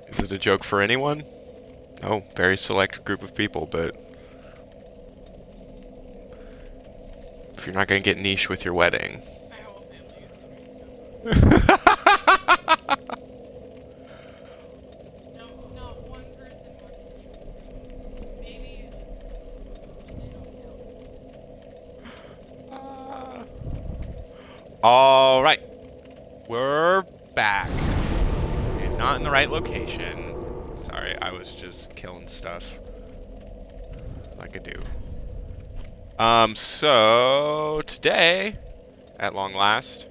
Is it a joke for anyone? No, very select group of people, but if you're not going to get niche with your wedding. My whole family is niche. No, not one person wants to be maybe they don't know. All right, we're back. And not in the right location. Sorry, I was just killing stuff like I do. So today, at long last,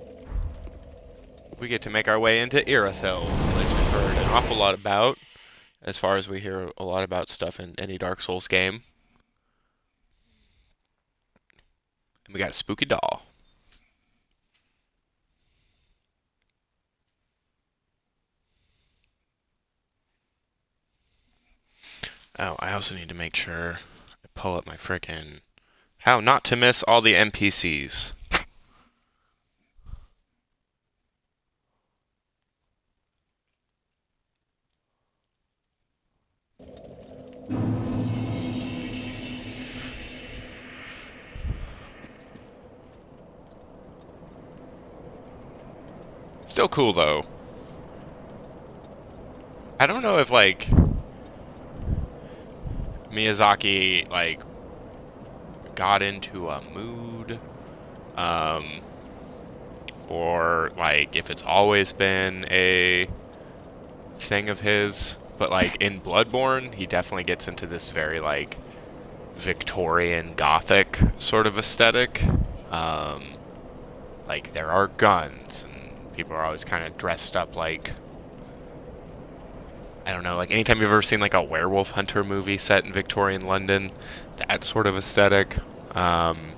we get to make our way into Irithyll, a place we've heard an awful lot about, as far as we hear a lot about stuff in any Dark Souls game. And we got a spooky doll. Oh, I also need to make sure I pull up my frickin' how not to miss all the NPCs. Still cool though. I don't know if like Miyazaki like got into a mood, or like if it's always been a thing of his, but like in Bloodborne he definitely gets into this very like Victorian Gothic sort of aesthetic. Like there are guns and people are always kind of dressed up like, I don't know, like anytime you've ever seen like a werewolf hunter movie set in Victorian London, that sort of aesthetic. And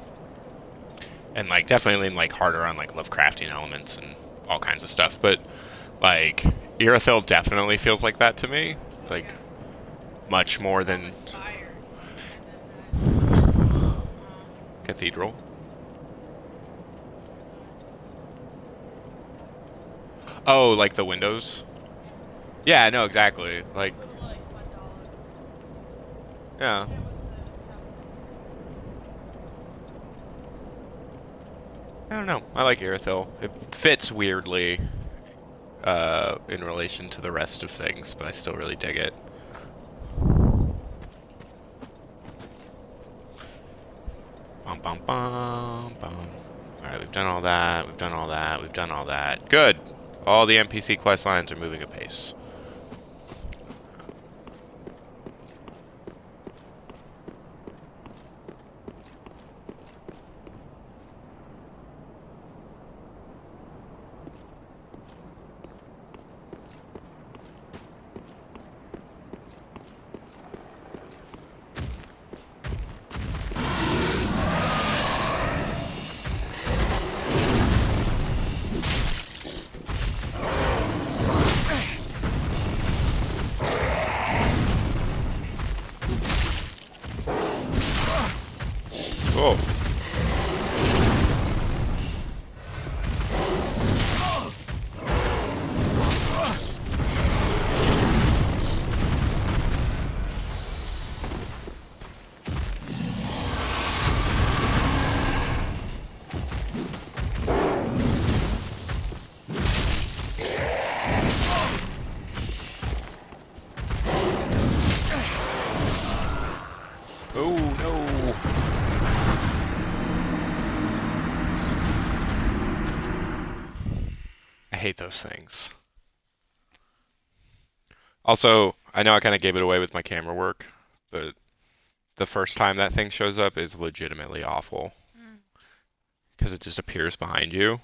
like definitely lean like harder on like Lovecraftian elements and all kinds of stuff. But like Irithyll definitely feels like that to me. Like much more than Spires. And then Cathedral. Oh, like the windows? Yeah, no, exactly. Like, like $1. yeah. I don't know. I like Irithyll. It fits weirdly in relation to the rest of things, but I still really dig it. Bum bum bum bum. Alright, we've done all that, we've done all that, we've done all that. Good! All the NPC quest lines are moving apace. Oh. Oh no. I hate those things. Also, I know I kind of gave it away with my camera work, but the first time that thing shows up is legitimately awful. Because it just appears behind you.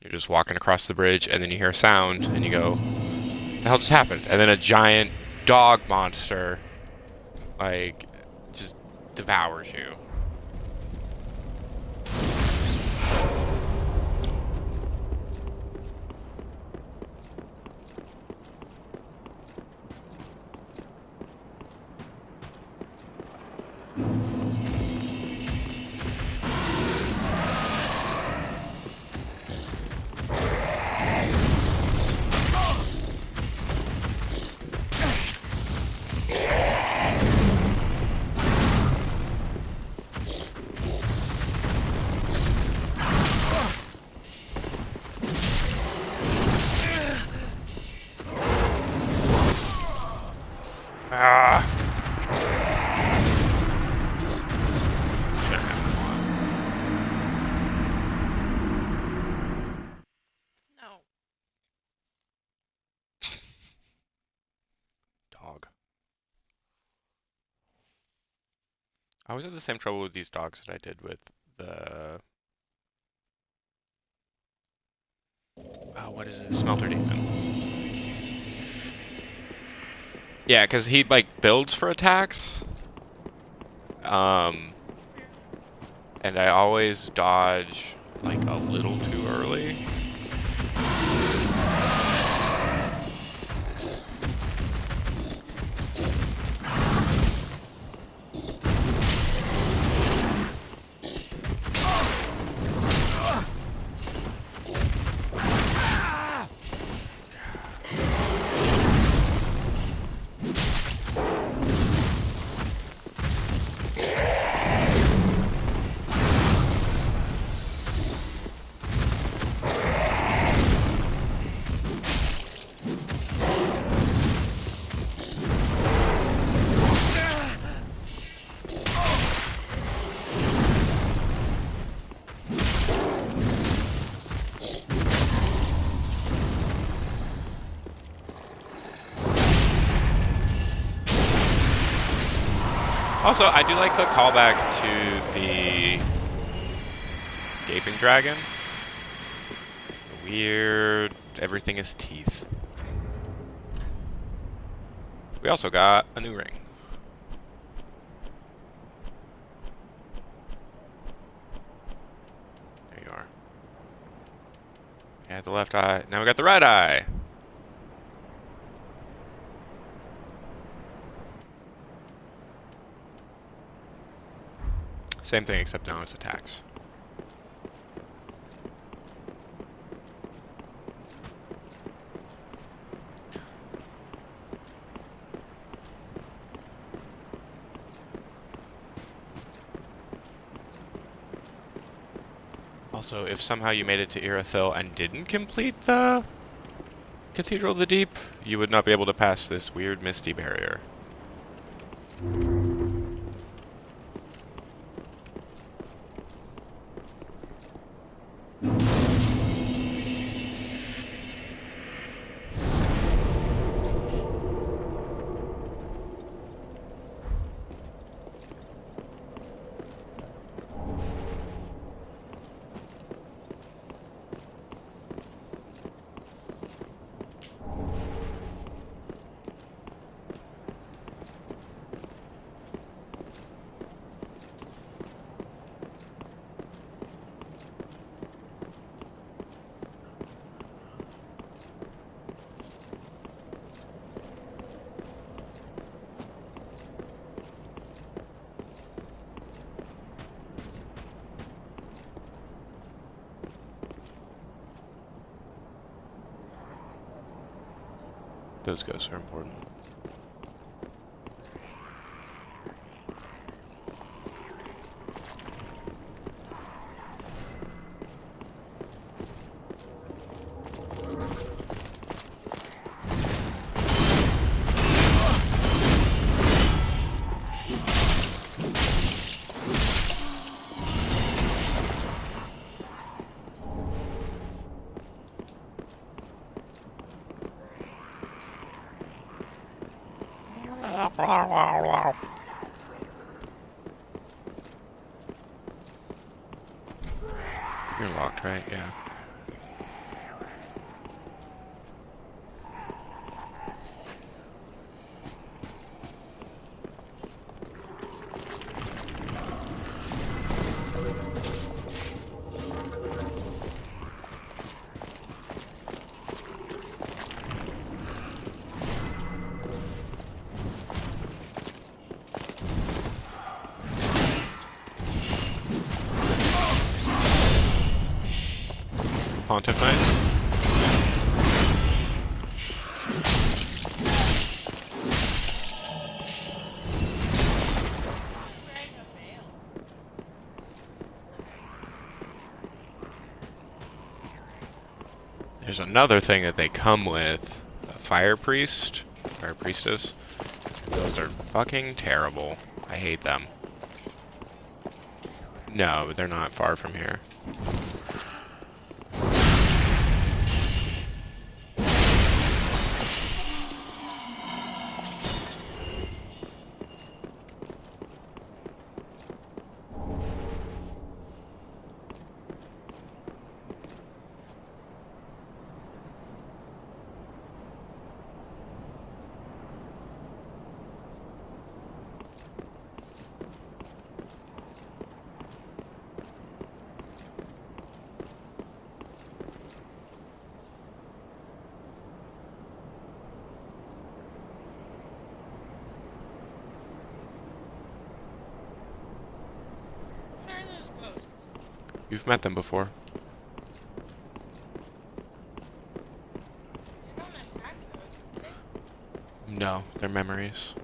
You're just walking across the bridge, and then you hear a sound, and you go, "What the hell just happened?" And then a giant dog monster, like, just devours you. I always had the same trouble with these dogs that I did with the... Oh, what is it? Smelter Demon. Yeah, because he, like, builds for attacks. And I always dodge, like, a little too early. Also, I do like the callback to the Gaping Dragon. The weird, everything is teeth. We also got a new ring. There you are. We had the left eye, now we got the right eye. Same thing, except now it's attacks. Also, if somehow you made it to Irithyll and didn't complete the Cathedral of the Deep, you would not be able to pass this weird misty barrier. Those ghosts are important. You're locked, right? Yeah. Pontiff Knight. There's another thing that they come with. A fire priest. Fire priestess. Those are fucking terrible. I hate them. No, they're not far from here. You've met them before. They don't attack though, do they? No, they're memories.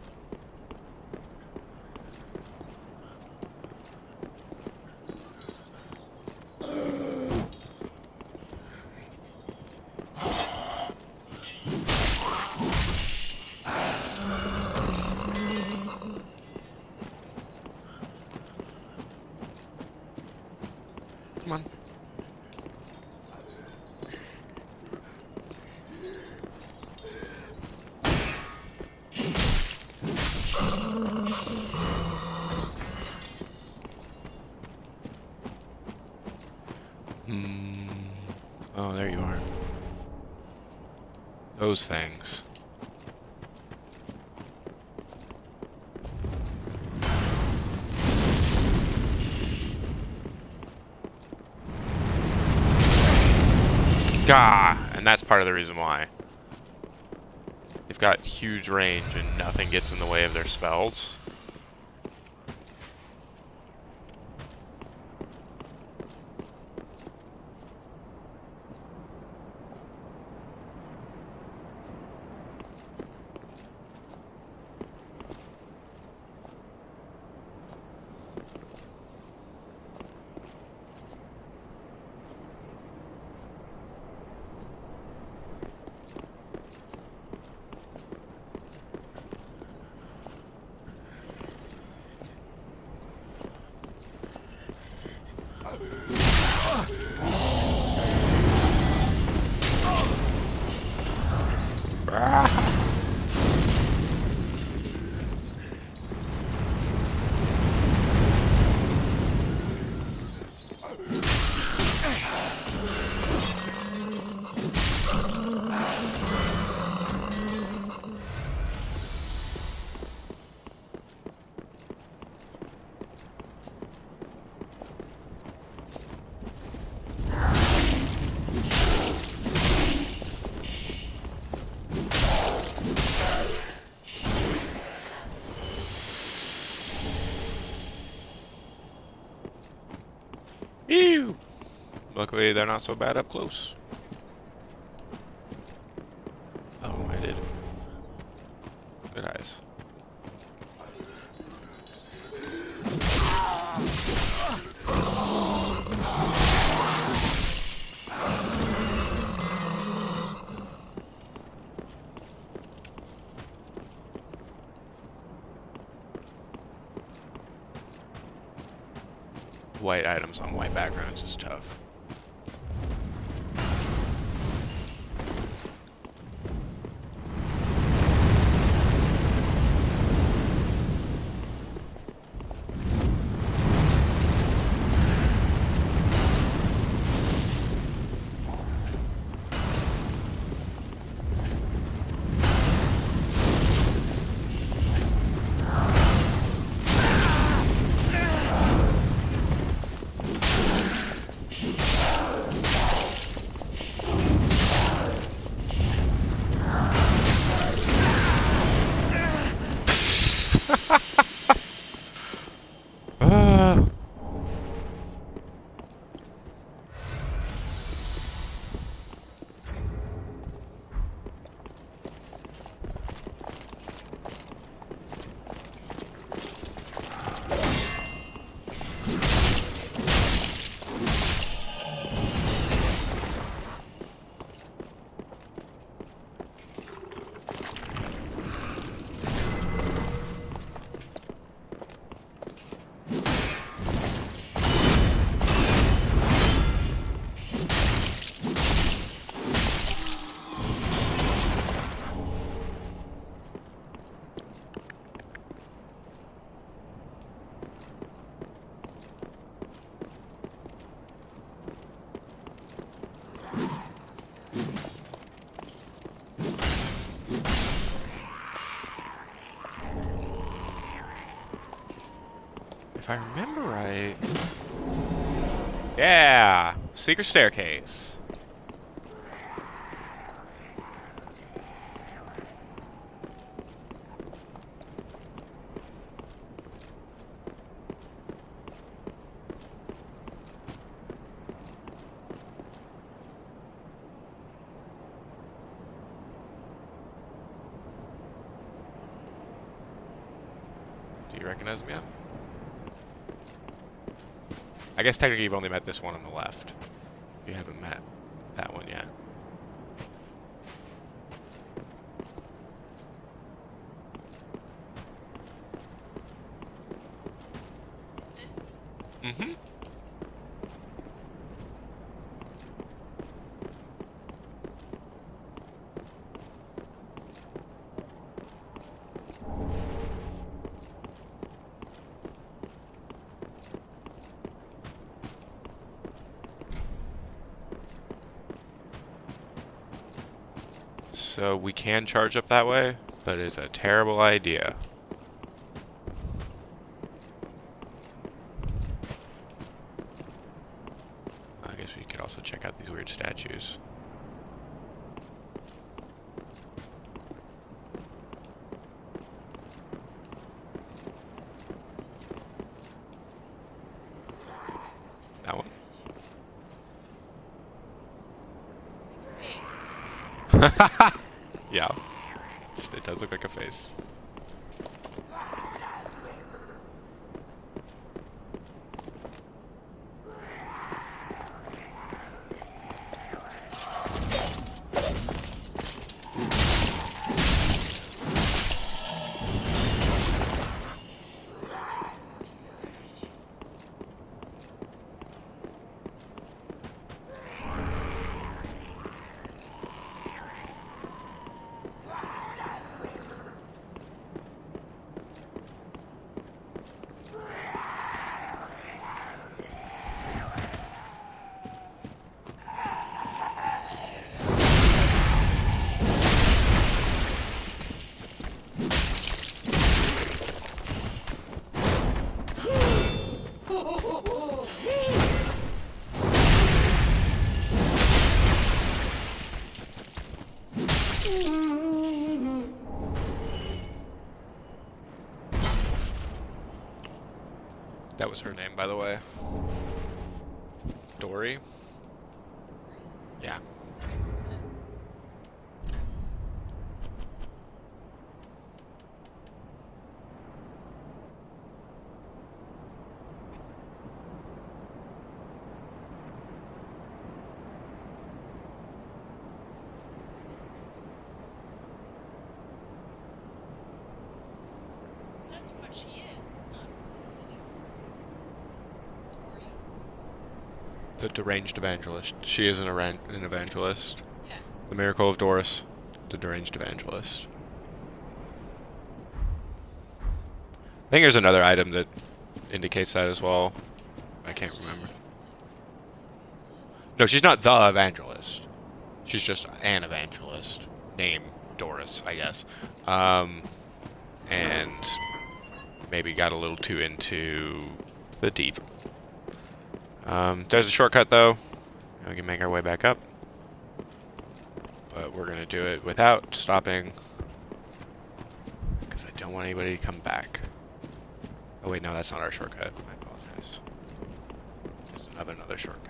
Come on. Oh, there you are. Those things. Gah! And that's part of the reason why. They've got huge range and nothing gets in the way of their spells. Ew! Luckily, they're not so bad up close. Oh, I did. Good eyes. White items on white backgrounds is tough. If I remember right... Yeah! Secret staircase. You recognize him yet? I guess technically you've only met this one on the left. You haven't met that one yet. Mm-hmm. So we can charge up that way, but it's a terrible idea. I guess we could also check out these weird statues. That one. Yeah. It does look like a face. That was her name, by the way. Dory? Yeah. That's what she is. It's not Dory's. The deranged evangelist. She is an evangelist. Yeah. The Miracle of Doris, the deranged evangelist. I think there's another item that indicates that as well. I can't remember. No, she's not the evangelist. She's just an evangelist. Name Doris, I guess. And maybe got a little too into the deep. There's a shortcut though. We can make our way back up. But we're gonna do it without stopping. Because I don't want anybody to come back. Oh wait, no, that's not our shortcut. I apologize. There's another shortcut.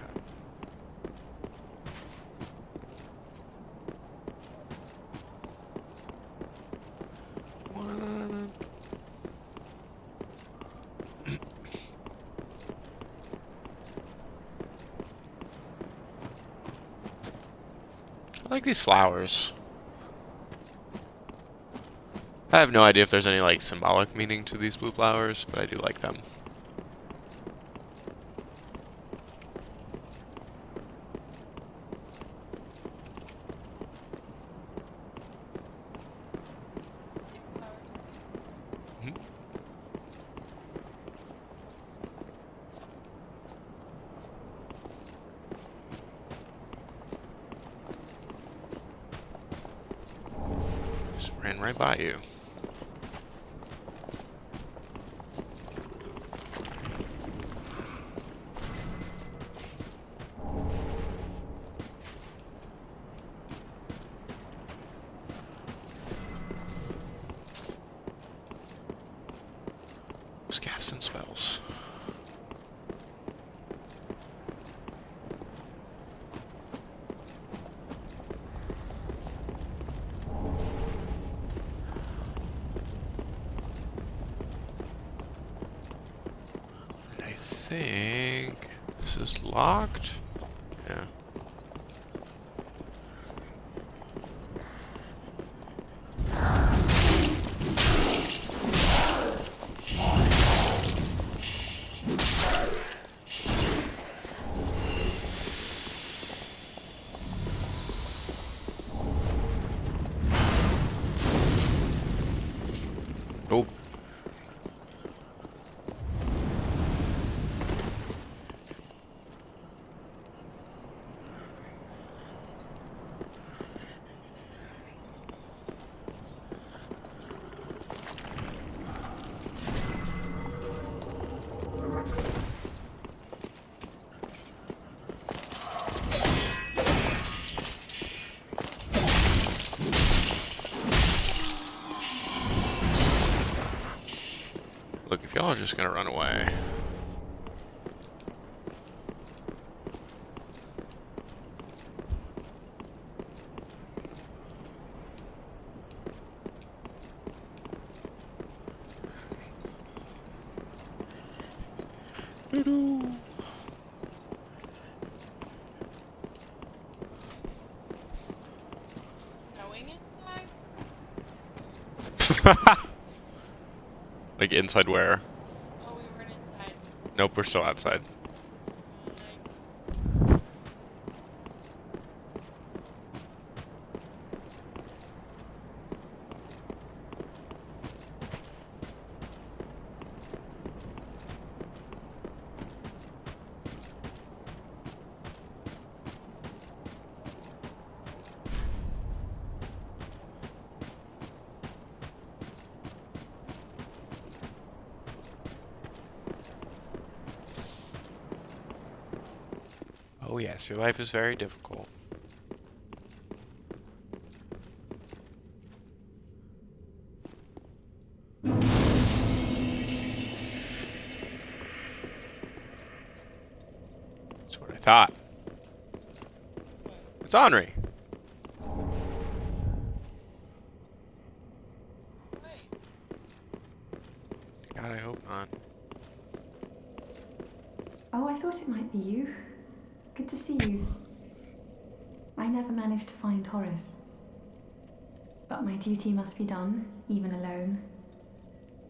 I like these flowers. I have no idea if there's any like symbolic meaning to these blue flowers, but I do like them. Mhm. Just ran right by you. Gas and spells. think this is locked. Yeah. Oh. Look, if y'all are just gonna run away. Doo-doo. Snowing inside? Like inside where? Oh, we weren't inside. Nope, we're still outside. Oh yes, your life is very difficult. That's what I thought. It's Henri. Wait. God, I hope not. Oh, I thought it might be you. Good to see you. I never managed to find Horace. But my duty must be done, even alone,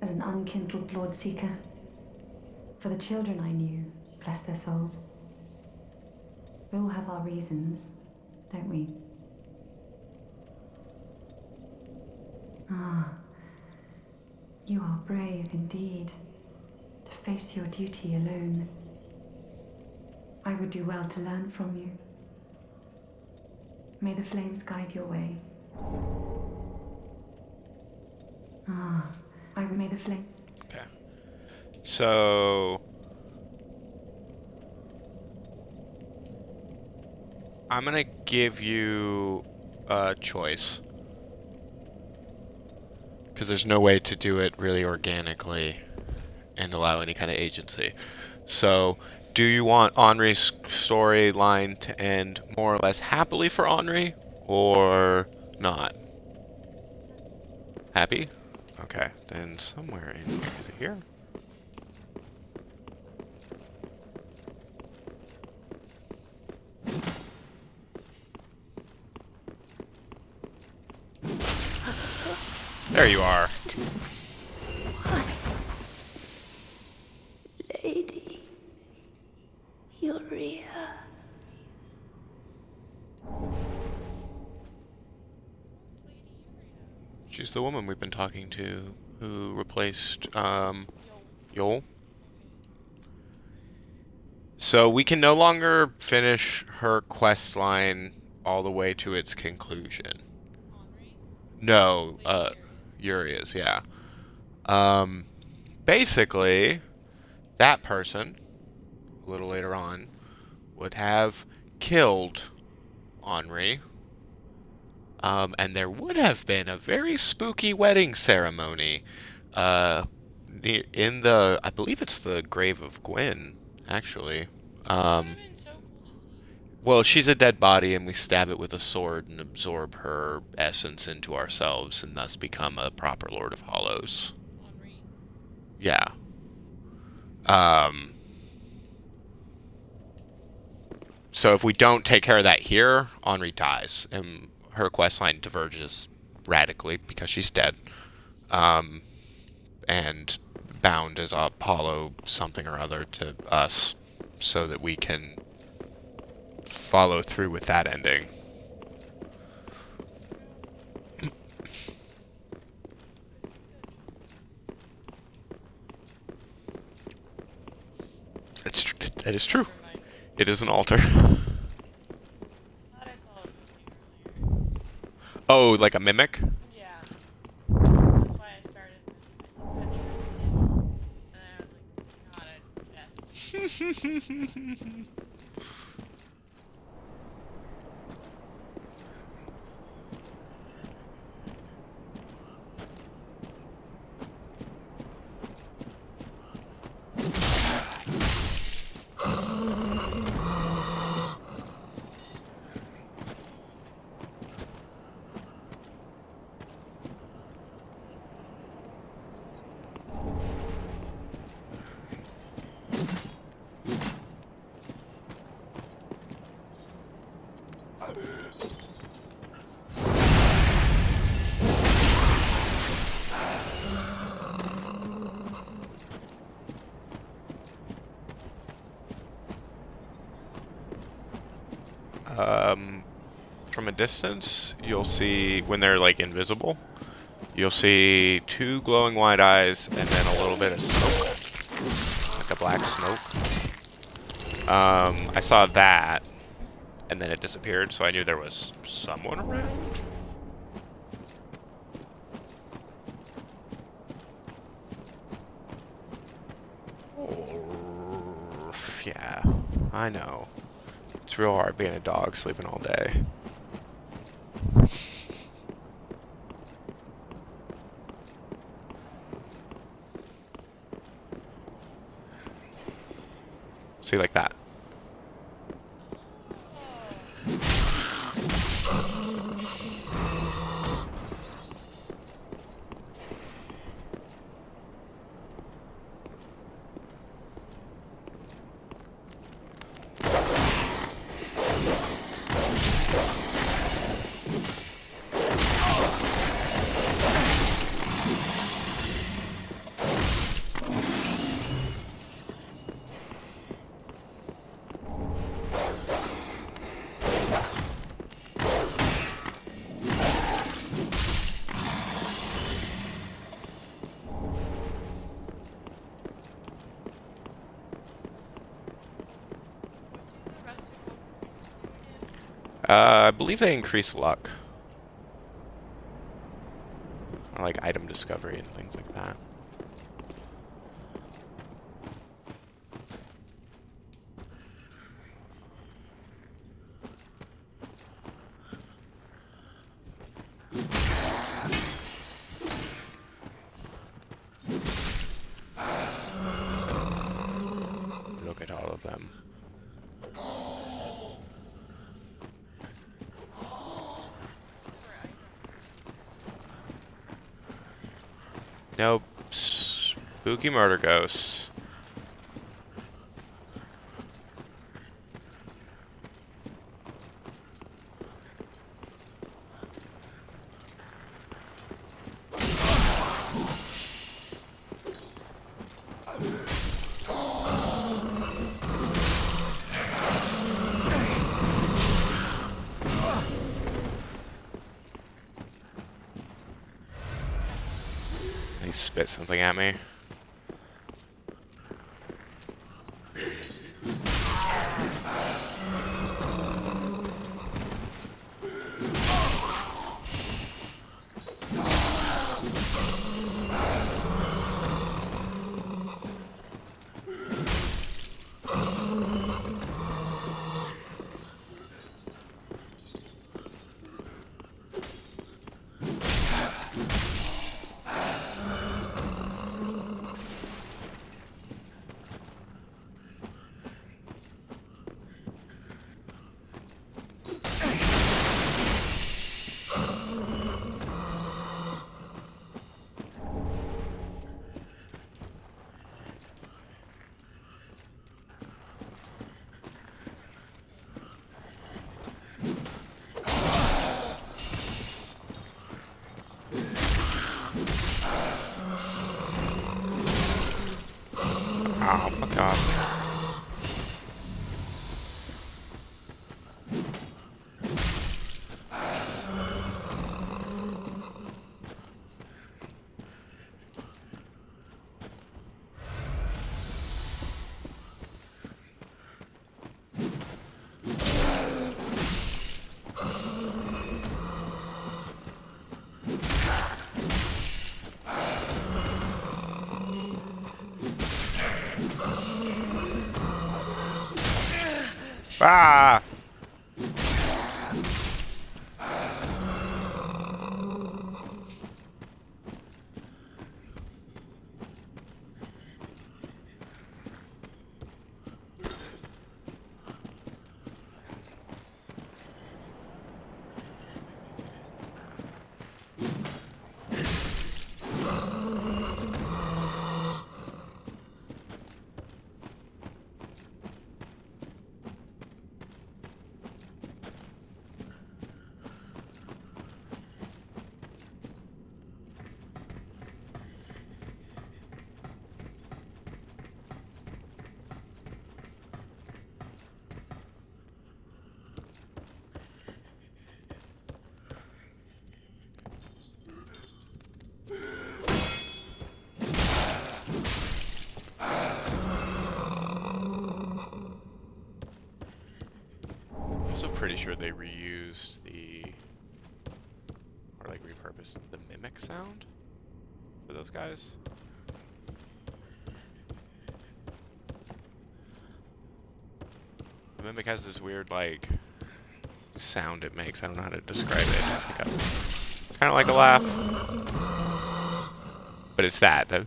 as an unkindled Lord Seeker. For the children I knew, bless their souls. We all have our reasons, don't we? Ah, you are brave indeed, to face your duty alone. I would do well to learn from you. May the flames guide your way. Ah, may the flame... Okay. So... I'm gonna give you a choice. Because there's no way to do it really organically and allow any kind of agency. So, do you want Henri's storyline to end more or less happily for Henri, or not? Happy? Okay, then somewhere in here. There you are. Lady Uria. She's the woman we've been talking to who replaced, Yol. So we can no longer finish her quest line all the way to its conclusion. Henri's? No, Like Uria's, yeah. Basically, that person, a little later on, would have killed Henri. And there would have been a very spooky wedding ceremony, in the, I believe it's the grave of Gwen, actually. That would have been so cool to see. Well, she's a dead body, and we stab it with a sword and absorb her essence into ourselves, and thus become a proper Lord of Hollows. Henri. Yeah. Um, So if we don't take care of that here, Henri dies, and her quest line diverges radically because she's dead. And bound as Apollo something or other to us, so that we can follow through with that ending. That is true. Never mind. It is an altar. I thought I saw it moving earlier. Oh, like a mimic? Yeah. That's why I started with pictures and then I was like, not a test. From a distance, you'll see when they're like invisible, you'll see two glowing white eyes and then a little bit of smoke, like a black smoke. I saw that, and then it disappeared, so I knew there was someone around. Oh, yeah, I know. It's real hard being a dog sleeping all day. See, like that. I believe they increase luck. Or like item discovery and things like that. Look at all of them. Nope. Spooky murder ghosts. He spit something at me. Oh, fuck off. Ah! Also pretty sure they reused or like repurposed the mimic sound for those guys. The mimic has this weird like sound it makes. I don't know how to describe it. It's like kind of like a laugh, but it's that thing.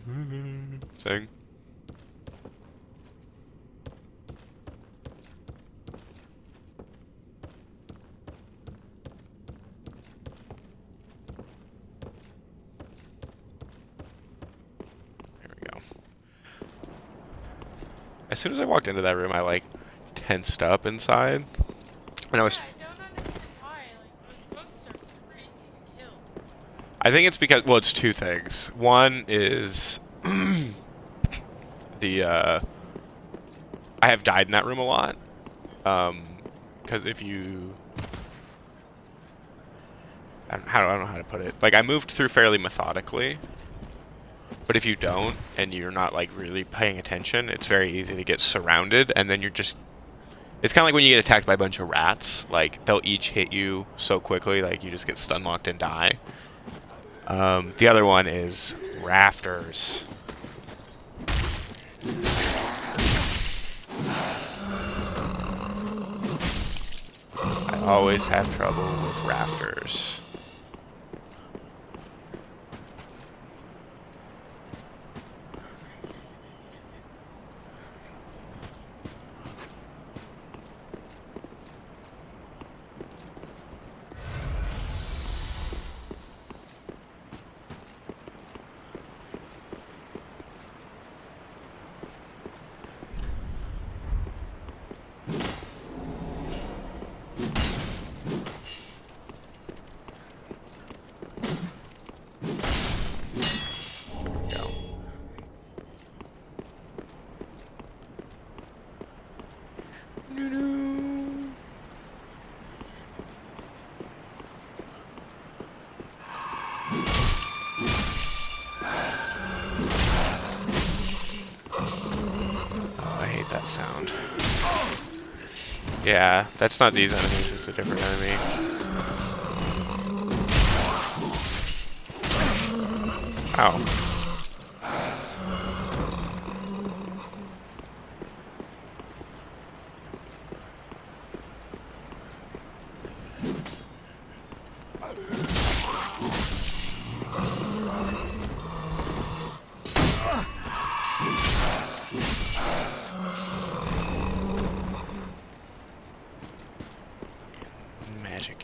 As soon as I walked into that room, I like tensed up inside, and I was. Yeah, I don't understand why. Like, those ghosts are crazy to kill. I think it's because it's two things. One is the I have died in that room a lot, because if you, I don't know how to put it. Like I moved through fairly methodically. But if you don't, and you're not like really paying attention, it's very easy to get surrounded, and then you're just... It's kind of like when you get attacked by a bunch of rats. Like, they'll each hit you so quickly, like you just get stun locked and die. The other one is rafters. I always have trouble with rafters. Sound. Yeah, that's not these enemies, it's a different enemy. Ow.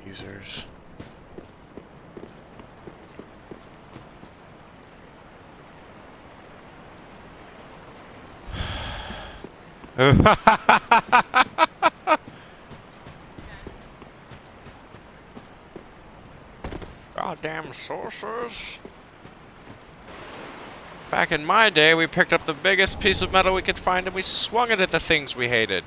Users. Goddamn sorcerers. Back in my day, we picked up the biggest piece of metal we could find and we swung it at the things we hated.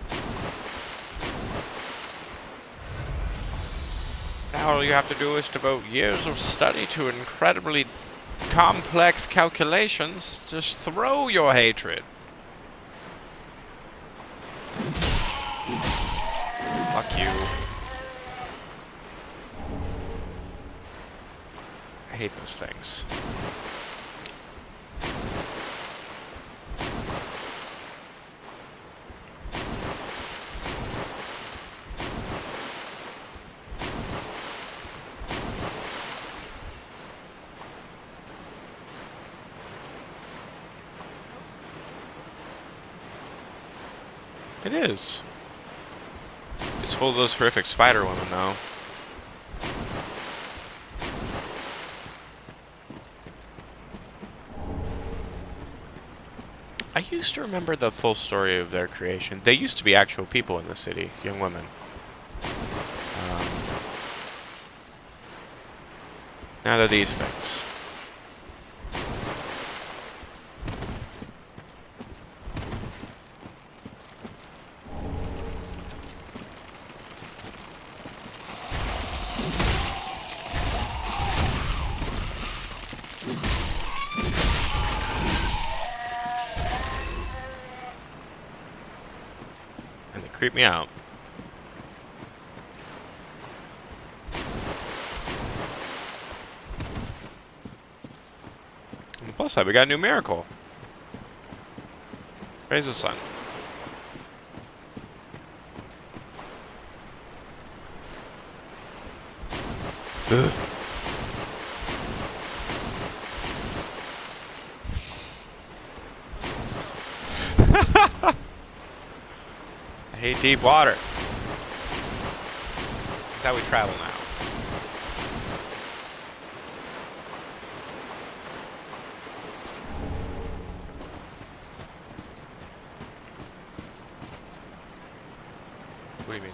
Now all you have to do is devote years of study to incredibly complex calculations. Just throw your hatred. Fuck you. I hate those things. It is. It's full of those horrific spider women, though. I used to remember the full story of their creation. They used to be actual people in the city, young women. Now they're these things. Creep me out. On the plus side, we got a new miracle. Raise the sun. Ugh. I hate deep water. That's how we travel now. What do you mean?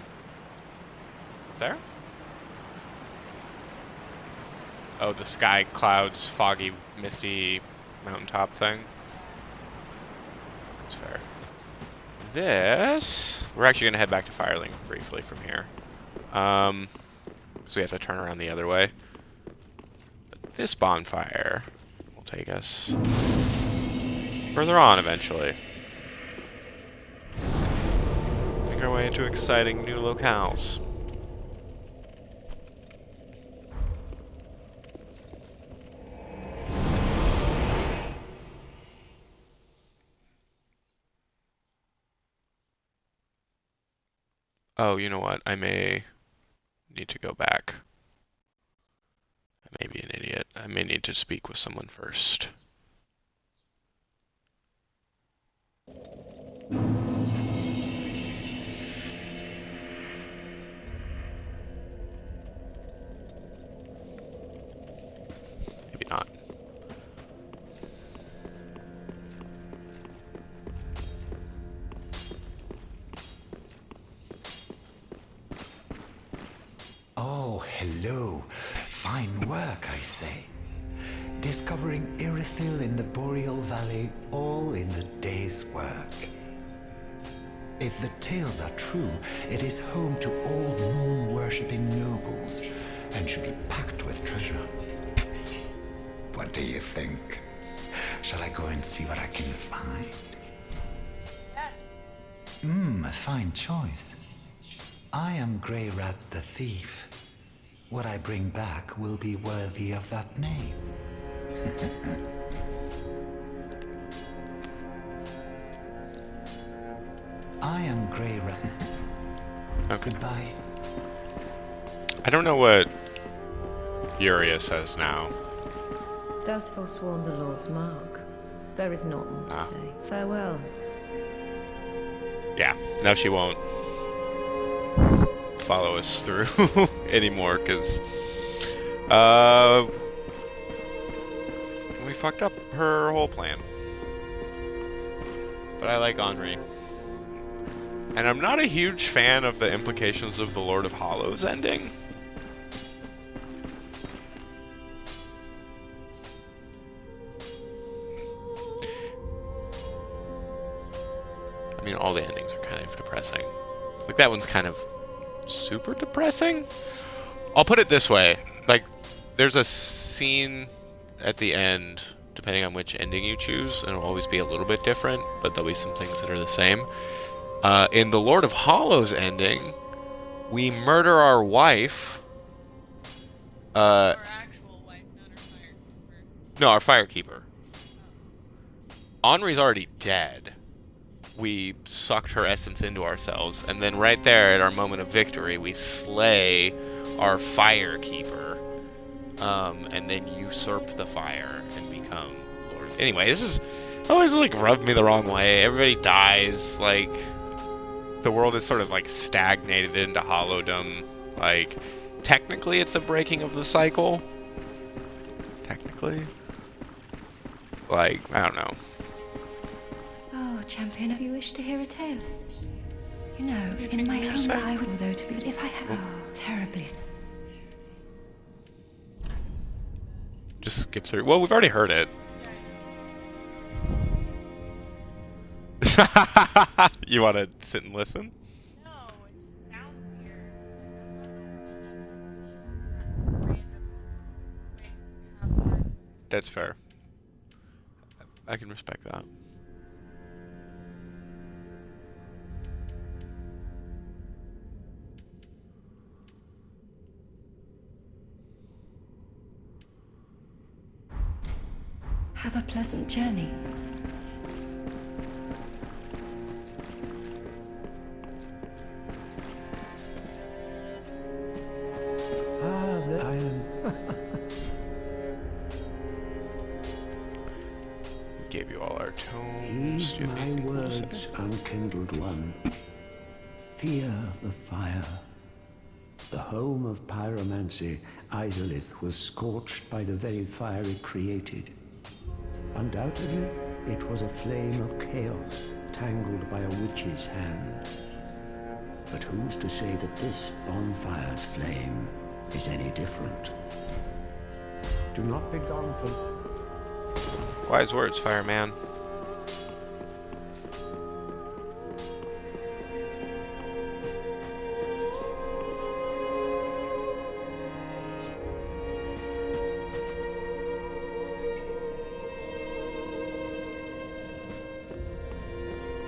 There? Oh, the sky clouds, foggy, misty mountaintop thing. That's fair. This... We're actually going to head back to Firelink briefly from here. So we have to turn around the other way. But this bonfire will take us further on eventually. Make our way into exciting new locales. Oh, you know what? I may need to go back. I may be an idiot. I may need to speak with someone first. Maybe not. Oh, hello. Fine work, I say. Discovering Irithyll in the Boreal Valley, all in a day's work. If the tales are true, it is home to old moon-worshipping nobles, and should be packed with treasure. What do you think? Shall I go and see what I can find? Yes. A fine choice. I am Grey Rat the Thief. What I bring back will be worthy of that name. I am Grey Rat. Okay. Goodbye. I don't know what Yuria says now. Thus forsworn the Lord's mark. There is naught more to say. Farewell. Yeah, now she won't follow us through anymore, because we fucked up her whole plan. But I like Henri. And I'm not a huge fan of the implications of the Lord of Hollows ending. I mean, all the endings are kind of depressing. Like, that one's kind of super depressing? I'll put it this way. Like, there's a scene at the end, depending on which ending you choose, and it'll always be a little bit different, but there'll be some things that are the same. In the Lord of Hollows ending, we murder our wife. Our actual wife, not our firekeeper. No, our firekeeper. Henri's already dead. We sucked her essence into ourselves, and then right there at our moment of victory, we slay our firekeeper, and then usurp the fire and become Lord. Anyway, this is always like rubbed me the wrong way. Everybody dies. Like, the world is sort of like stagnated into hollowdom. Like, technically, it's a breaking of the cycle. Technically, like, I don't know. Oh, champion, do you wish to hear a tale? You know, Anything in my you home say? I would, though, to be, but if I had, terribly. Just skip through. Well, we've already heard it. You want to sit and listen? No, it just sounds weird. It's not random. Half-hearted. That's fair. I can respect that. Have a pleasant journey. There I am. We gave you all our tomes. Do Heed you have my anything cool to say? words, unkindled one. Fear the fire. The home of pyromancy, Izalith, was scorched by the very fire it created. Undoubtedly, it was a flame of chaos, tangled by a witch's hand. But who's to say that this bonfire's flame is any different? Do not be gone from... Wise words, fireman.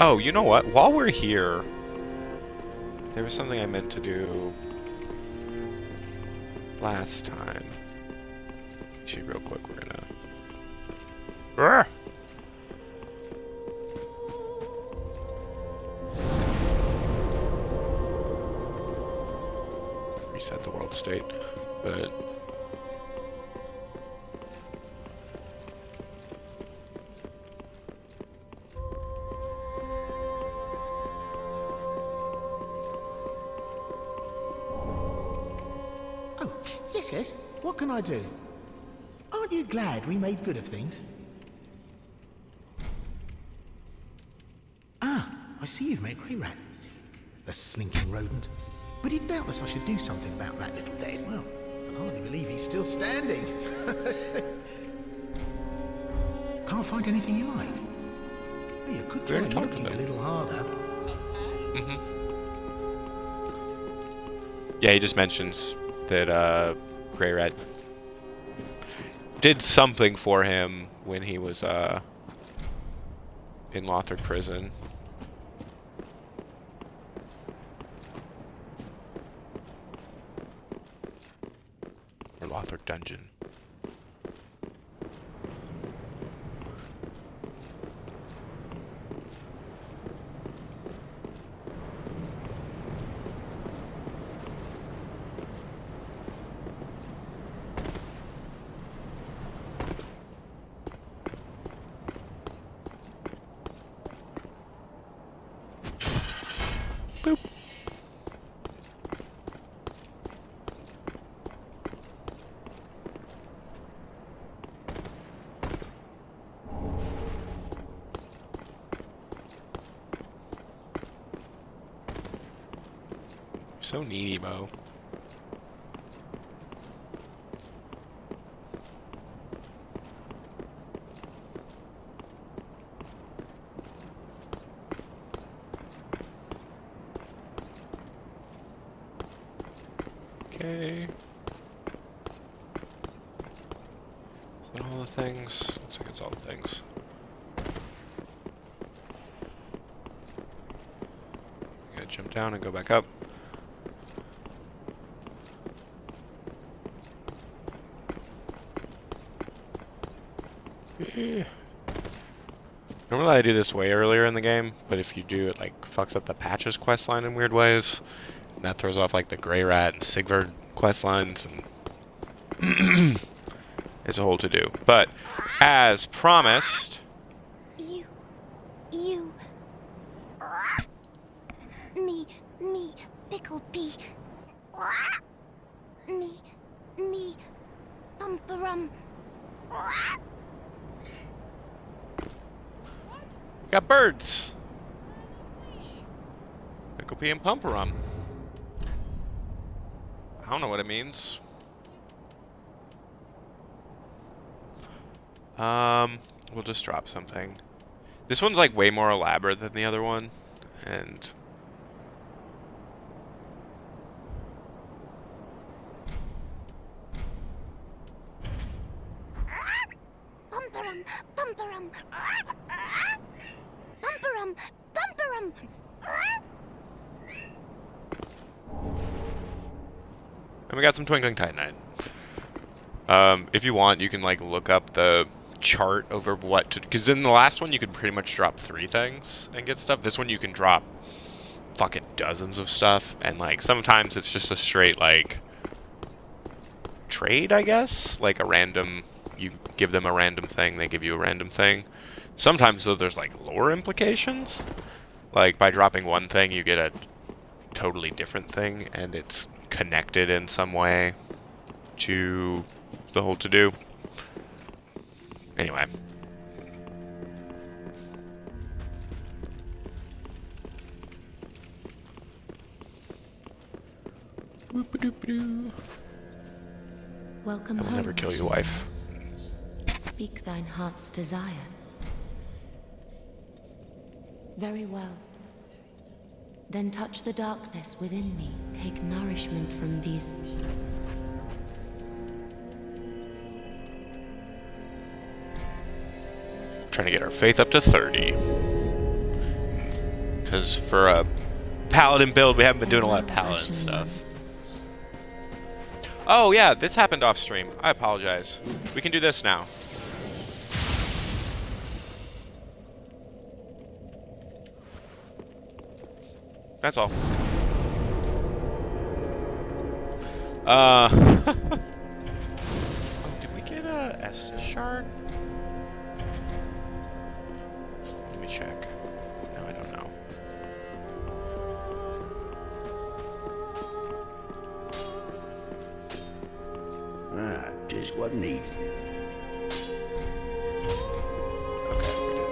Oh, you know what? While we're here, there was something I meant to do last time. Actually, real quick, we're gonna... Arrgh! Reset the world state, but... Oh, yes, yes. What can I do? Aren't you glad we made good of things? Ah, I see you've met Grey Rat. The slinking rodent. But he'd doubtless I should do something about that little dead. Well, I can hardly believe he's still standing. Can't find anything you like? Well, you could try already talked looking about a it. little harder. Yeah, he just mentions that Grey Rat did something for him when he was in Lothric prison. Or Lothric dungeon. Boop. So needy, Mo. Okay. Is that all the things? Looks like it's all the things. I gotta jump down and go back up. Normally I do this way earlier in the game, but if you do it, like, fucks up the Patches questline in weird ways. And that throws off, like, the Grey Rat and Sigvard questlines, and it's a whole to-do. But, as promised... You... Me, pickled pea. Me, bumperum. We got birds! Pickle pea and pumperum. I don't know what it means. We'll just drop something. This one's like way more elaborate than the other one, and... Bumperum, bumperum. Bumperum, bumperum. And we got some Twinkling Titanite. If you want, you can like look up the chart over what to... Because in the last one, you could pretty much drop 3 things and get stuff. This one, you can drop fucking dozens of stuff. And like, sometimes it's just a straight like... trade, I guess? Like a random... You give them a random thing, they give you a random thing. Sometimes, though, there's like lore implications. Like, by dropping one thing, you get a totally different thing, and it's connected in some way to the whole to-do. Anyway. Whoop-a-doop-a-doo. Welcome I will home. never kill your wife. Speak thine heart's desire. Very well. Then touch the darkness within me. Take nourishment from these. Trying to get our faith up to 30. Because for a paladin build, we haven't been doing a lot of paladin stuff. Oh yeah, this happened off stream. I apologize. We can do this now. That's all. Did we get a Estus shard? Let me check. No, I don't know. Ah, just what neat. Okay, we did.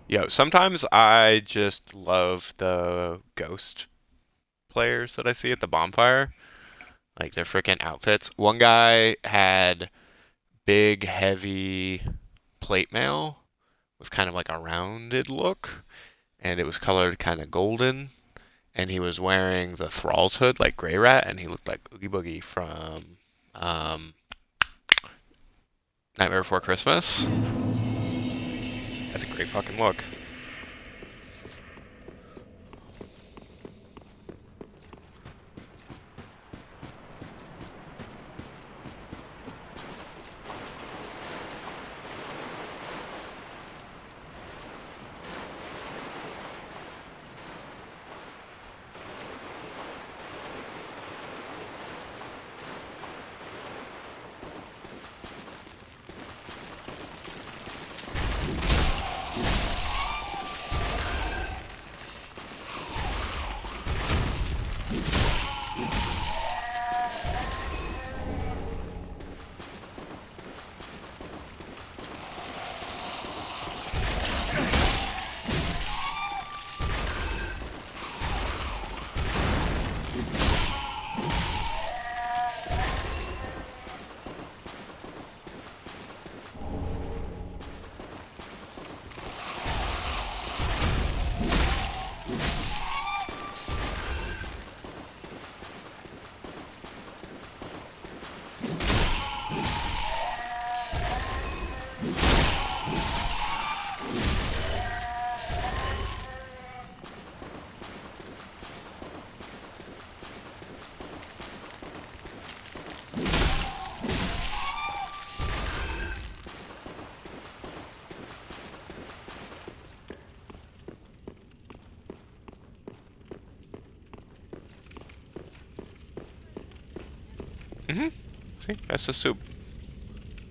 Yo, sometimes I just love the ghost players that I see at the bonfire. Like their freaking outfits. One guy had big, heavy plate mail. Was kind of like a rounded look. And it was colored kind of golden. And he was wearing the Thrall's hood like Grey Rat. And he looked like Oogie Boogie from Nightmare Before Christmas. That's a great fucking look. Mm-hmm. See, that's the soup.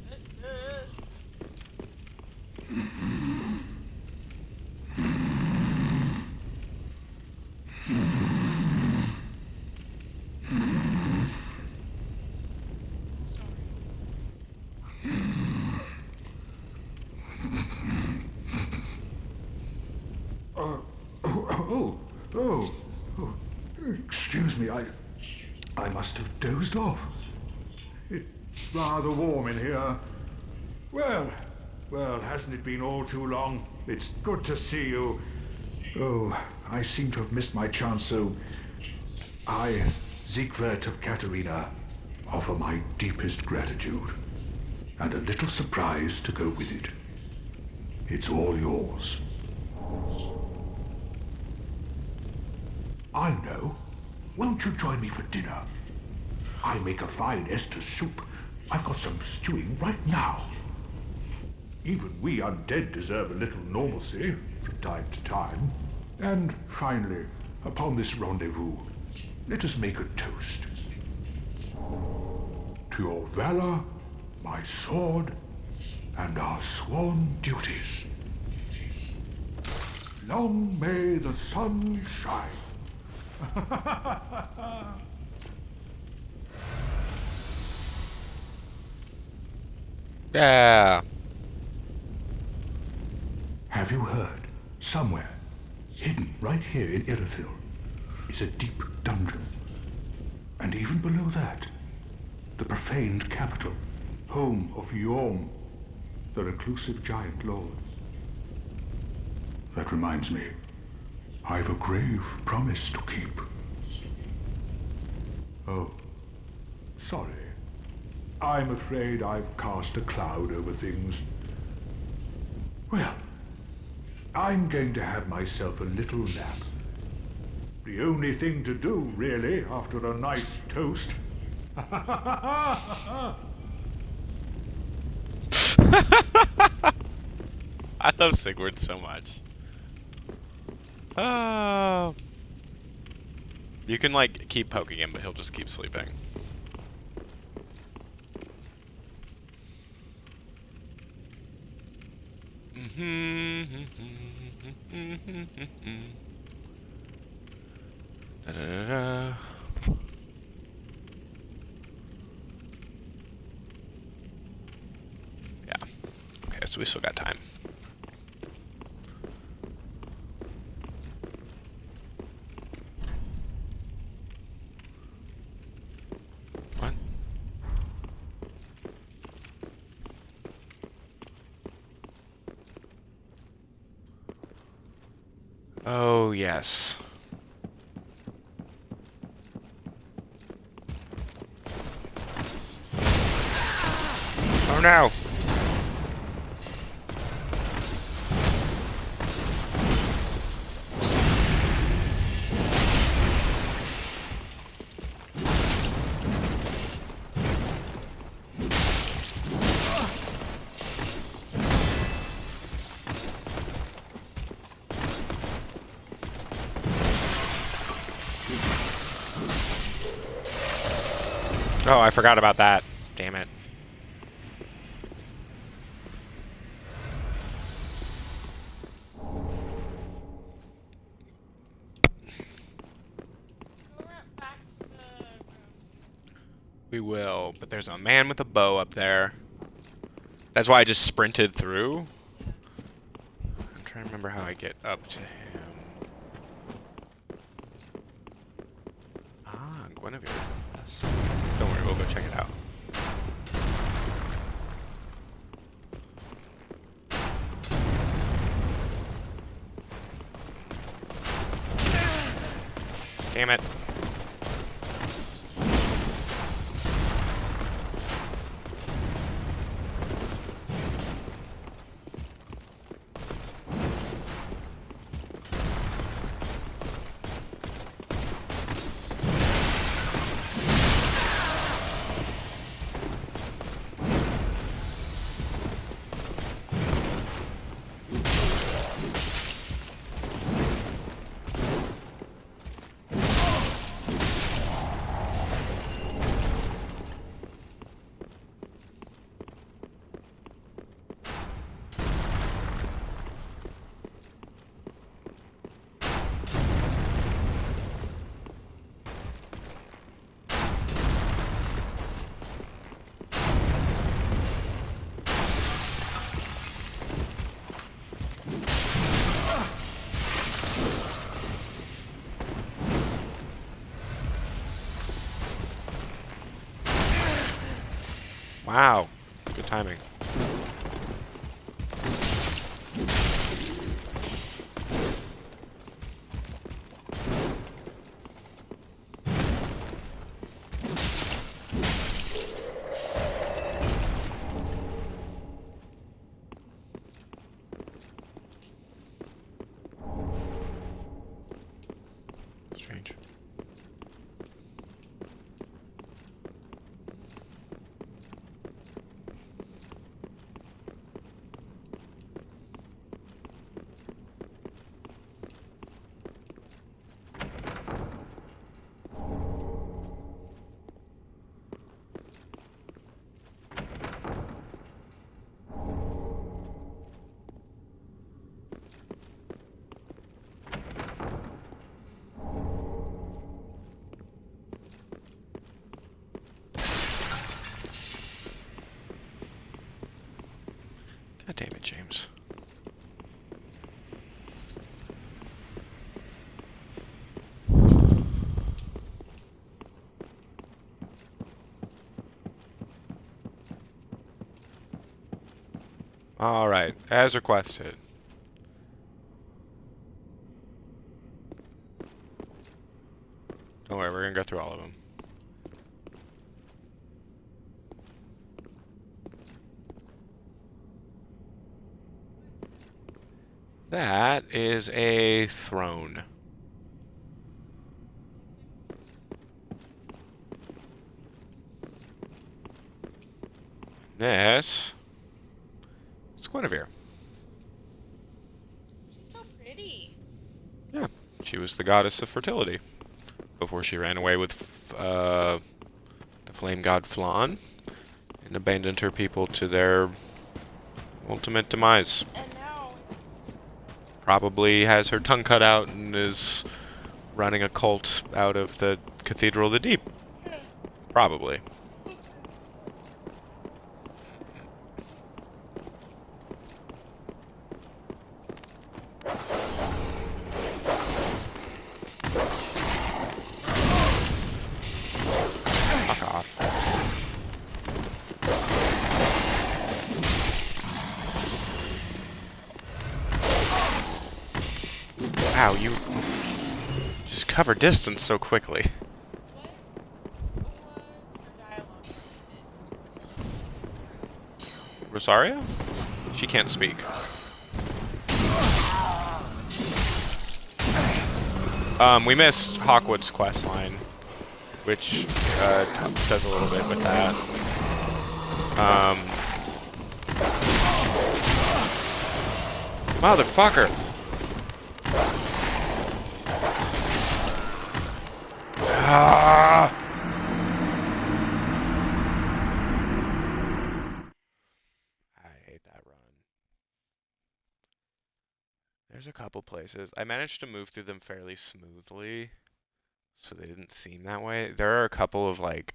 This, this. Excuse me, I must have dozed off. It's rather warm in here. Well, hasn't it been all too long? It's good to see you. Oh, I seem to have missed my chance, so I, Siegwart of Katarina, offer my deepest gratitude. And a little surprise to go with it. It's all yours. I know. Won't you join me for dinner? I make a fine Esther soup. I've got some stewing right now. Even we undead deserve a little normalcy from time to time. And finally, upon this rendezvous, let us make a toast. To your valor, my sword, and our sworn duties. Long may the sun shine. Yeah. Have you heard? Somewhere, hidden right here in Irithyll, is a deep dungeon. And even below that, the profaned capital, home of Yhorm, the reclusive giant lord. That reminds me, I've a grave promise to keep. Oh, sorry. I'm afraid I've cast a cloud over things. Well, I'm going to have myself a little nap. The only thing to do, really, after a nice toast. I love Sigurd so much. Oh. You can, like, keep poking him, but he'll just keep sleeping. Da-da-da-da. Yeah. Okay, so we still got time. What? Oh, yes. Oh no! Oh, I forgot about that. Damn it. Go right back to the room. We will, but there's a man with a bow up there. That's why I just sprinted through. I'm trying to remember how I get up to him. Ah, Guinevere. Yes. Don't worry, we'll go check it out. Damn it. Wow. Good timing. Strange. God damn it, James. Alright, as requested. Don't worry, we're gonna go through all of them. That is a throne. This is Guinevere. She's so pretty. Yeah, she was the goddess of fertility before she ran away with the flame god Flan and abandoned her people to their ultimate demise. And now it's... Probably has her tongue cut out and is running a cult out of the Cathedral of the Deep. Probably. Fuck off. Wow, you just cover distance so quickly. What was her dialogue in this? Rosaria? She can't speak. We missed Hawkwood's quest line, which does a little bit with that. Motherfucker! Ah! I hate that run. There's a couple places. I managed to move through them fairly smoothly, so they didn't seem that way. There are a couple of, like,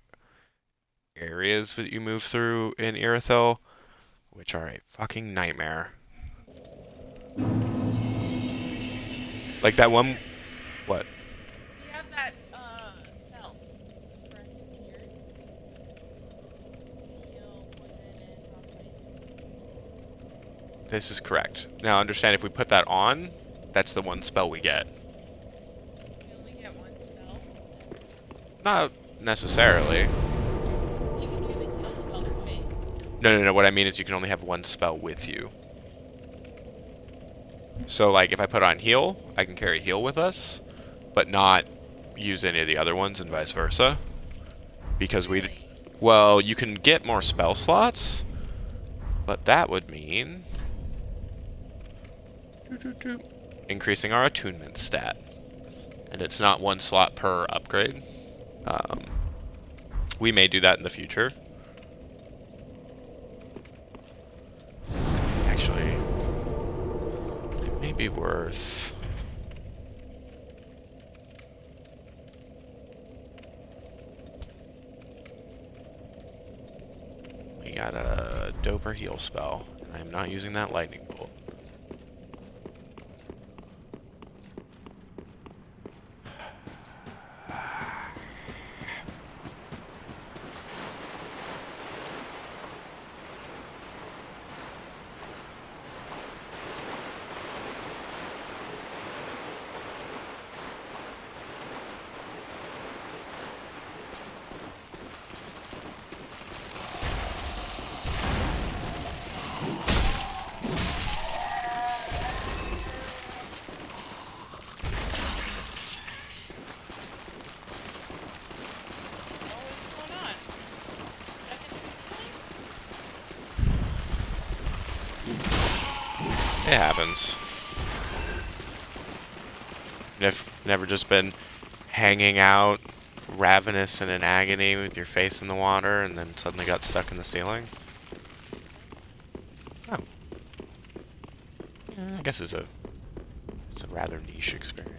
areas that you move through in Irithyll, which are a fucking nightmare. Like that one... What? You have that, spell. Pressing tears. To heal poison and frostbite. This is correct. Now understand, if we put that on, that's the one spell we get. You only get one spell. Not necessarily. So you can do the heal spell twice. No. What I mean is you can only have one spell with you. So, like, if I put on heal, I can carry heal with us, but not use any of the other ones and vice versa. Because we... Well, you can get more spell slots, but that would mean... increasing our attunement stat. And it's not one slot per upgrade. We may do that in the future. Actually, it may be worth... We got a doper heal spell. I am not using that lightning bolt. It happens. Never just been hanging out, ravenous and in agony with your face in the water, and then suddenly got stuck in the ceiling? Oh. Yeah, I guess it's a rather niche experience.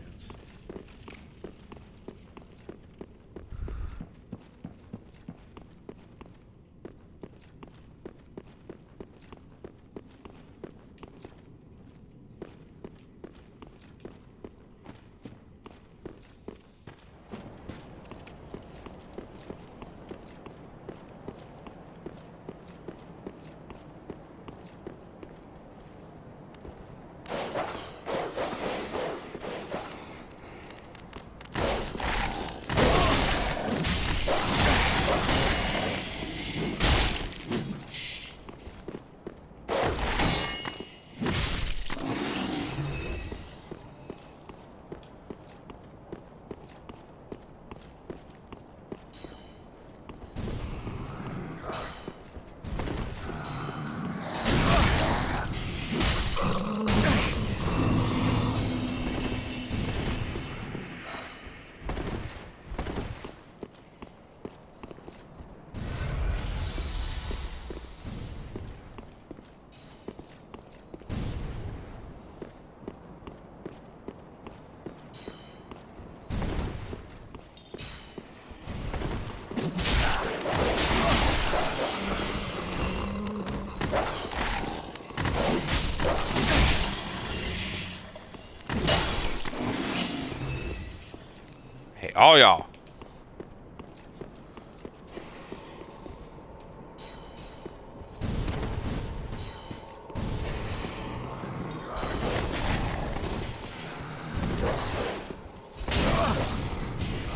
Hey, all y'all.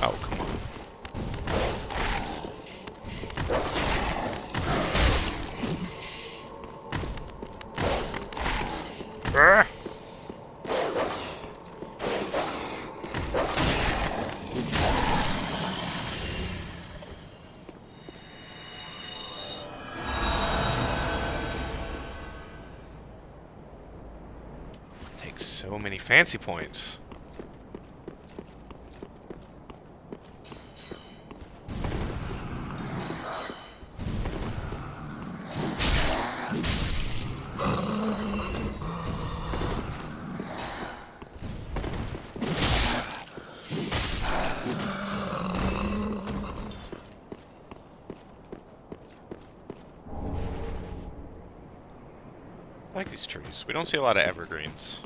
Oh, come on. Urgh. Takes so many fancy points. I like these trees. We don't see a lot of evergreens.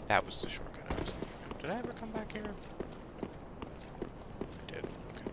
That was the shortcut I was thinking of. Did I ever come back here? I did. Okay.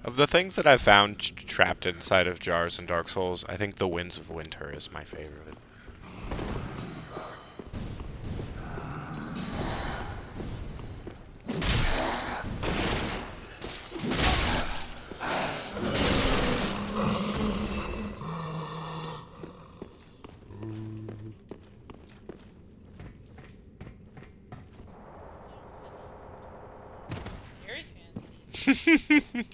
Of the things that I've found trapped inside of jars in Dark Souls, I think the Winds of Winter is my favorite. Very fancy.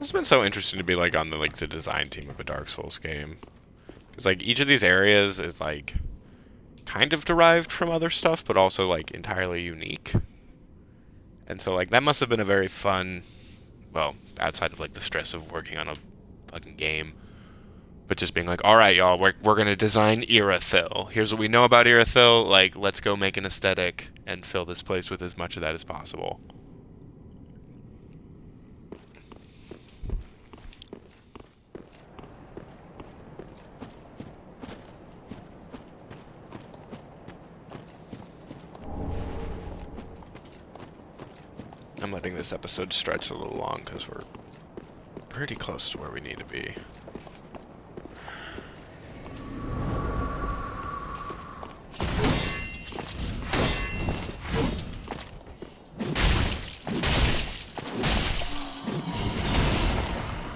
It's been so interesting to be like on the design team of a Dark Souls game, because like each of these areas is like kind of derived from other stuff, but also like entirely unique. And so like that must have been a very fun, well, outside of like the stress of working on a fucking game, but just being like, all right, y'all, we're gonna design Irithyll. Here's what we know about Irithyll. Like, let's go make an aesthetic and fill this place with as much of that as possible. I'm letting this episode stretch a little long because we're pretty close to where we need to be.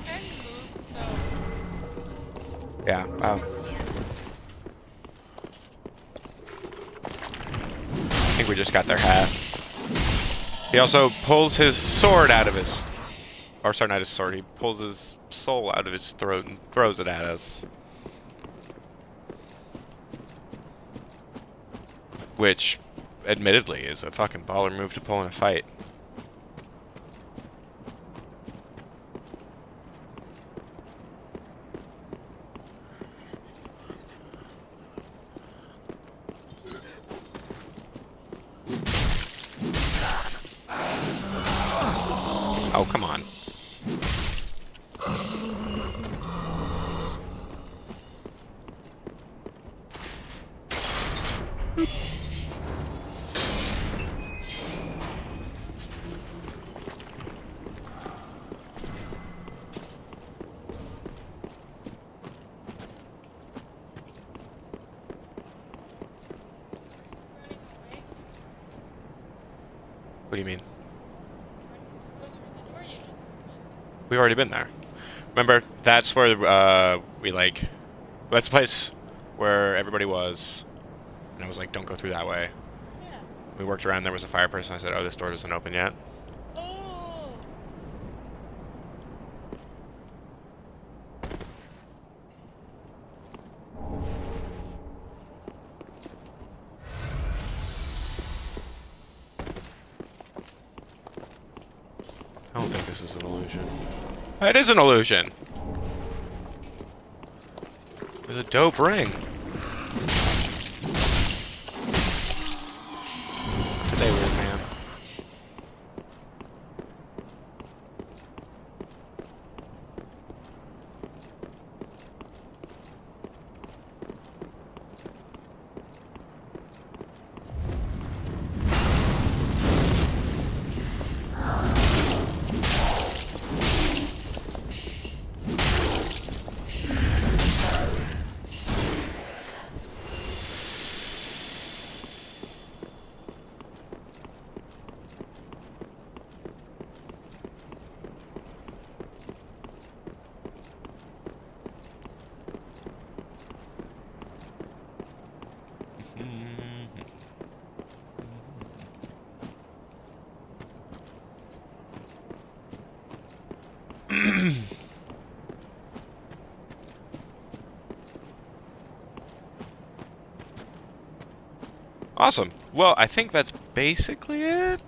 And move, so Yeah, wow. I think we just got their hat. He also pulls his sword out of his... Or sorry, not his sword. He pulls his soul out of his throat and throws it at us. Which, admittedly, is a fucking baller move to pull in a fight. Oh, come on. What do you mean? goes through the door you just opened. We've already been there. Remember, that's where we like... That's the place where everybody was. And I was like, don't go through that way. Yeah. We worked around, there was a fire person. I said, oh, this door doesn't open yet. Oh. I don't think this is an illusion. It is an illusion! There's a dope ring. Today, weird man. Awesome. Well, I think that's basically it.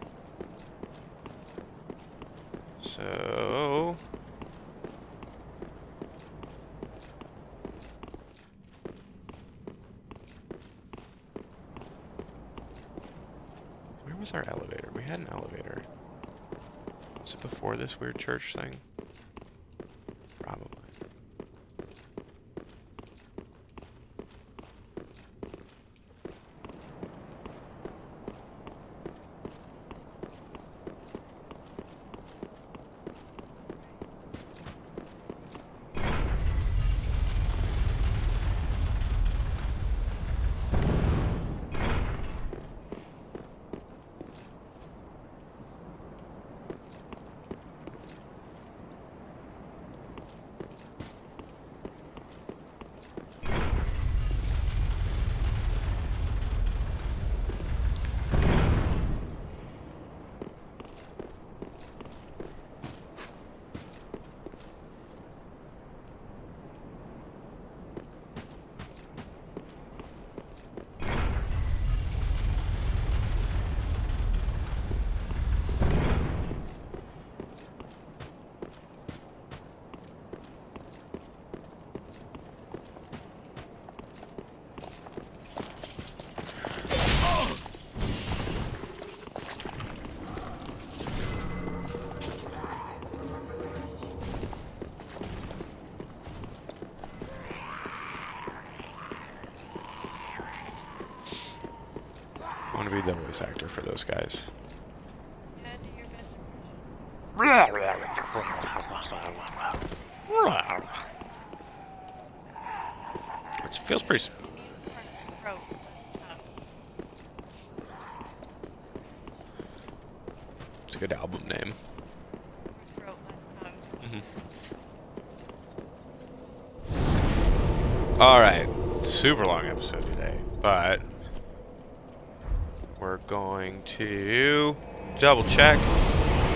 So... Where was our elevator? We had an elevator. Was it before this weird church thing? Probably. want to be the voice actor for those guys. Yeah, do your best impression. Which feels pretty. It needs more throat, less tongue. It's a good album name. More throat, less tongue. Alright, super long episode today, but we're going to double check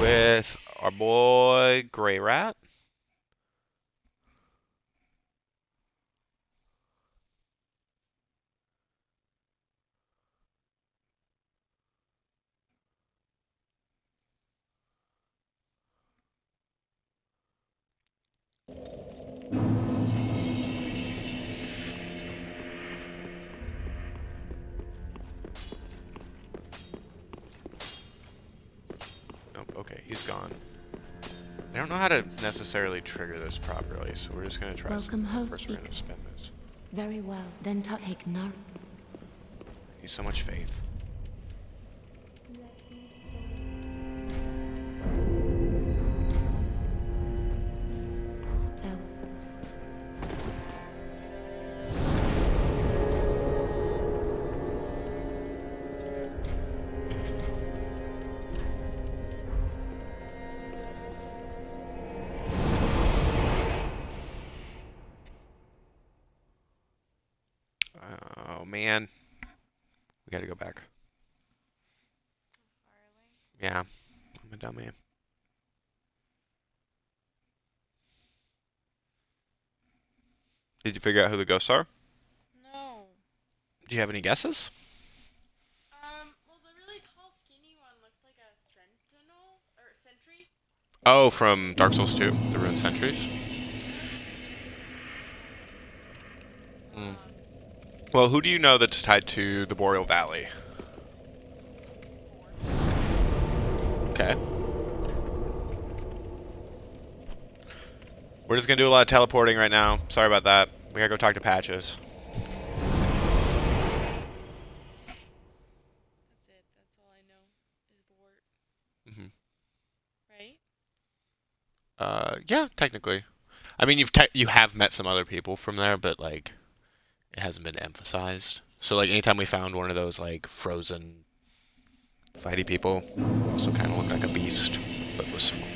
with our boy Grey Rat. Nope, okay, he's gone. I don't know how to necessarily trigger this properly, so we're just gonna try Welcome home, first speaker. random spin this. Very well. Then take nourish. He's so much faith. Farewell. Oh man. We gotta go back. Yeah, I'm a dummy. Did you figure out who the ghosts are? No. Do you have any guesses? Well, the really tall, skinny one looked like a sentinel or sentry. Oh, from Dark Souls 2, the Ruined Sentries. Well, who do you know that's tied to the Boreal Valley? Okay. We're just gonna do a lot of teleporting right now. Sorry about that. We gotta go talk to Patches. That's it. That's all I know is Bort. Right? Yeah, technically. I mean, you have met some other people from there, but like, it hasn't been emphasized. So like, anytime we found one of those like frozen fighty people, who also kind of looked like a beast, but was small.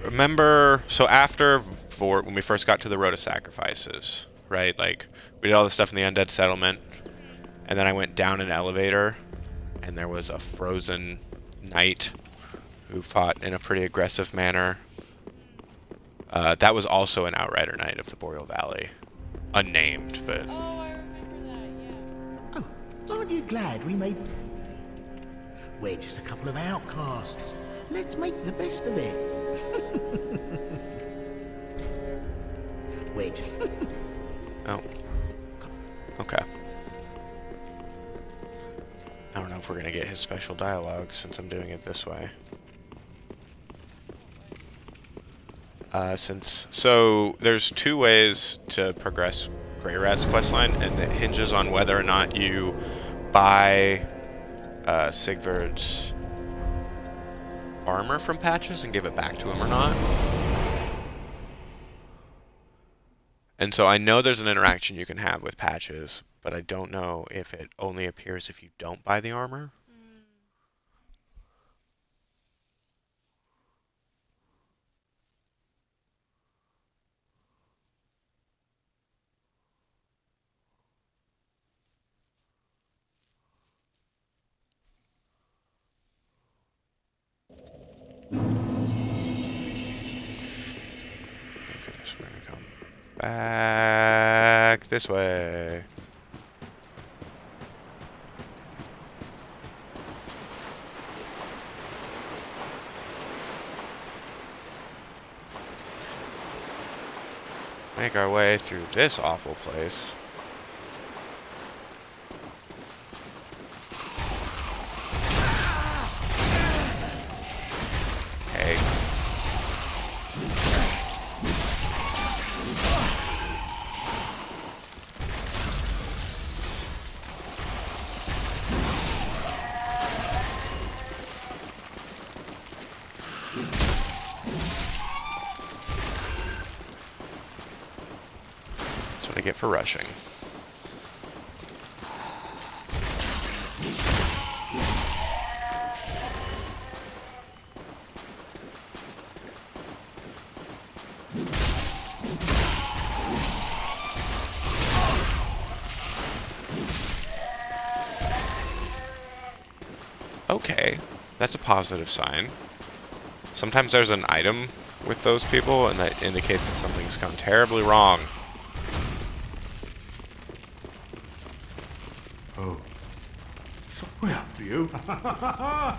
Remember, so after Vort, when we first got to the Road of Sacrifices, right? Like, we did all the stuff in the Undead Settlement, and then I went down an elevator, and there was a frozen knight who fought in a pretty aggressive manner. That was also an Outrider Knight of the Boreal Valley. Unnamed, but... Oh, I remember that, yeah. Oh, aren't you glad we made... We're just a couple of outcasts. Let's make the best of it. We're just... Oh. Okay. I don't know if we're gonna get his special dialogue since I'm doing it this way. So there's two ways to progress Grey Rat's questline, and it hinges on whether or not you buy Sigvard's armor from Patches and give it back to him or not. And so I know there's an interaction you can have with Patches, but I don't know if it only appears if you don't buy the armor. Okay, so we're gonna come back this way. Make our way through this awful place. Okay. what I get for rushing. Okay, that's a positive sign. Sometimes there's an item with those people, and that indicates that something's gone terribly wrong. Oh. So, well, do you? Huh.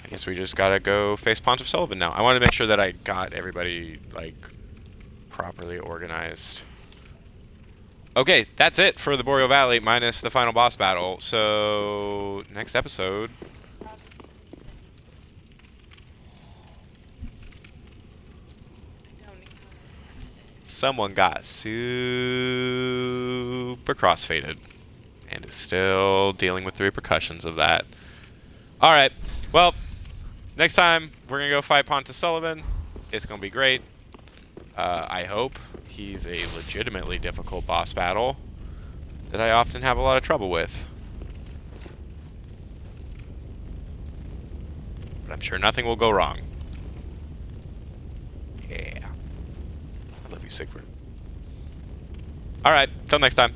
I guess we just gotta go face Pontiff Sullivan now. I wanted to make sure that I got everybody, like, properly organized. Okay, that's it for the Boreal Valley, minus the final boss battle. So, next episode... Someone got super crossfaded and is still dealing with the repercussions of that. Alright, well, next time we're going to go fight Pontiff Sullivan. It's going to be great. I hope. He's a legitimately difficult boss battle that I often have a lot of trouble with. But I'm sure nothing will go wrong. Yeah. I love you, Sigrid. Alright, till next time.